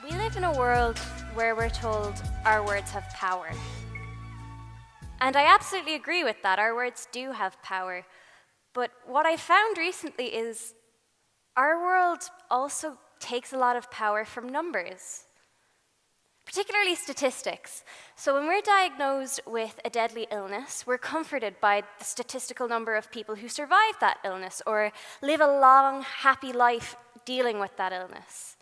We live in a world where we're told our words have power. And I absolutely agree with that. Our words do have power. But what I found recently is our world also takes a lot of power from numbers, particularly statistics. So when we're diagnosed with a deadly illness, we're comforted by the statistical number of people who survive that illness or live a long, happy life dealing with that illness.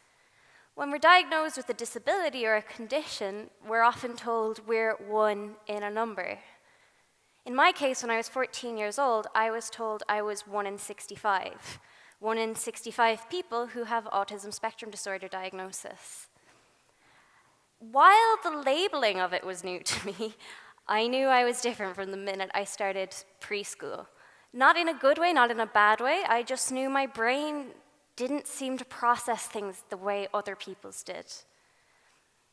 When we're diagnosed with a disability or a condition, we're often told we're one in a number. In my case, when I was 14 years old, I was told I was 1 in 65. 1 in 65 people who have autism spectrum disorder diagnosis. While the labeling of it was new to me, I knew I was different from the minute I started preschool. Not in a good way, not in a bad way, I just knew my brain didn't seem to process things the way other people's did.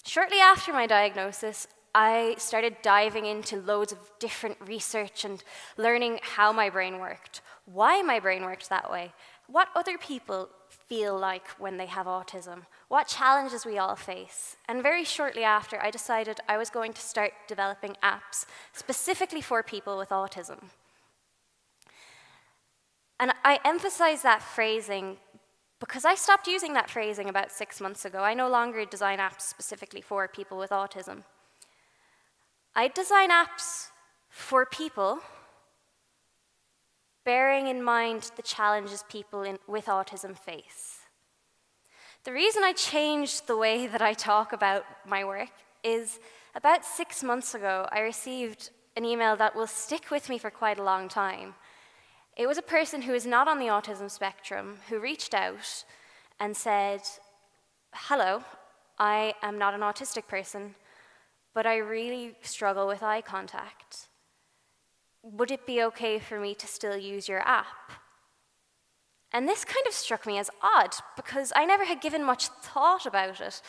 Shortly after my diagnosis, I started diving into loads of different research and learning how my brain worked, why my brain worked that way, what other people feel like when they have autism, what challenges we all face. And very shortly after, I decided I was going to start developing apps specifically for people with autism. And I emphasize that phrasing because I stopped using that phrasing about 6 months ago. I no longer design apps specifically for people with autism. I design apps for people, bearing in mind the challenges people with autism face. The reason I changed the way that I talk about my work is about 6 months ago, I received an email that will stick with me for quite a long time. It was a person who is not on the autism spectrum who reached out and said, "Hello, I am not an autistic person, but I really struggle with eye contact. Would it be okay for me to still use your app?" And this kind of struck me as odd because I never had given much thought about it.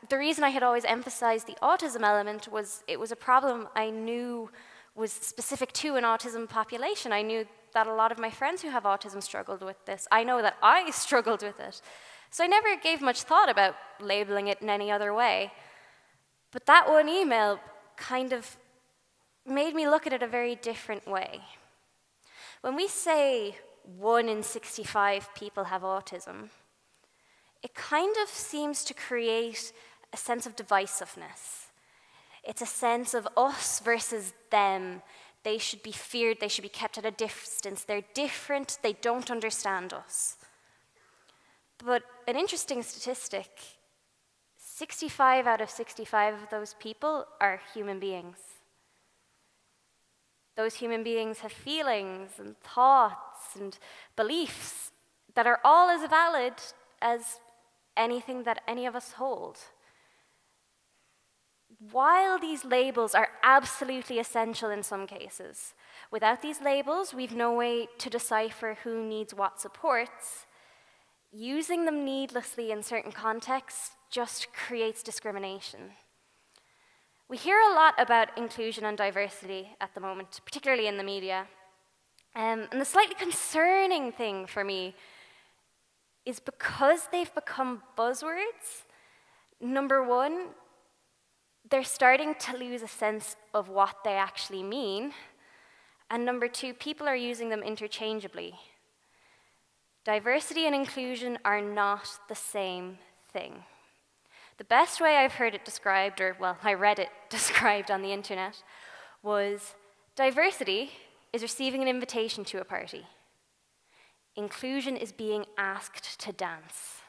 The reason I had always emphasized the autism element was it was a problem I knew was specific to an autism population. I knew that a lot of my friends who have autism struggled with this. I know that I struggled with it. So I never gave much thought about labeling it in any other way. But that one email kind of made me look at it a very different way. When we say 1 in 65 people have autism, it kind of seems to create a sense of divisiveness. It's a sense of us versus them. They should be feared, they should be kept at a distance. They're different, they don't understand us. But an interesting statistic, 65 out of 65 of those people are human beings. Those human beings have feelings and thoughts and beliefs that are all as valid as anything that any of us hold. While these labels are absolutely essential in some cases, without these labels, we've no way to decipher who needs what supports. Using them needlessly in certain contexts just creates discrimination. We hear a lot about inclusion and diversity at the moment, particularly in the media. And the slightly concerning thing for me is because they've become buzzwords, number one, they're starting to lose a sense of what they actually mean. And number two, people are using them interchangeably. Diversity and inclusion are not the same thing. The best way I've heard it described, I read it described on the internet, was diversity is receiving an invitation to a party. Inclusion is being asked to dance.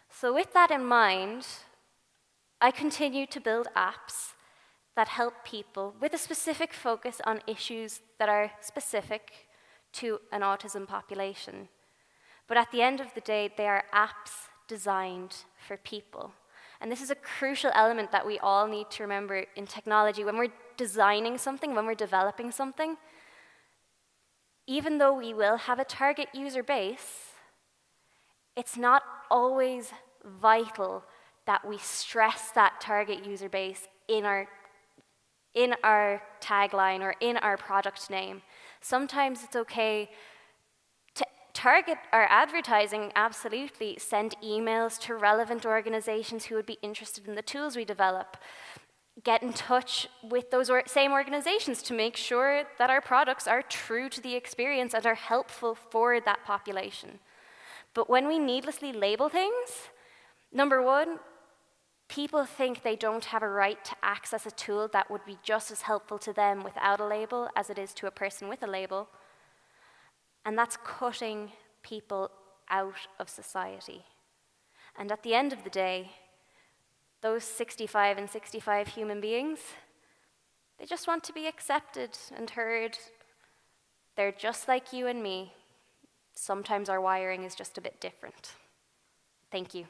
So with that in mind, I continue to build apps that help people with a specific focus on issues that are specific to an autism population. But at the end of the day, they are apps designed for people. And this is a crucial element that we all need to remember in technology. When we're designing something, when we're developing something, even though we will have a target user base, it's not always vital that we stress that target user base in our tagline or in our product name. Sometimes it's okay to Target our advertising, absolutely. Send emails to relevant organizations who would be interested in the tools we develop. Get in touch with those same organizations to make sure that our products are true to the experience and are helpful for that population. But when we needlessly label things, number one, people think they don't have a right to access a tool that would be just as helpful to them without a label as it is to a person with a label. And that's cutting people out of society. And at the end of the day, those 65 and 65 human beings, they just want to be accepted and heard. They're just like you and me. Sometimes our wiring is just a bit different. Thank you.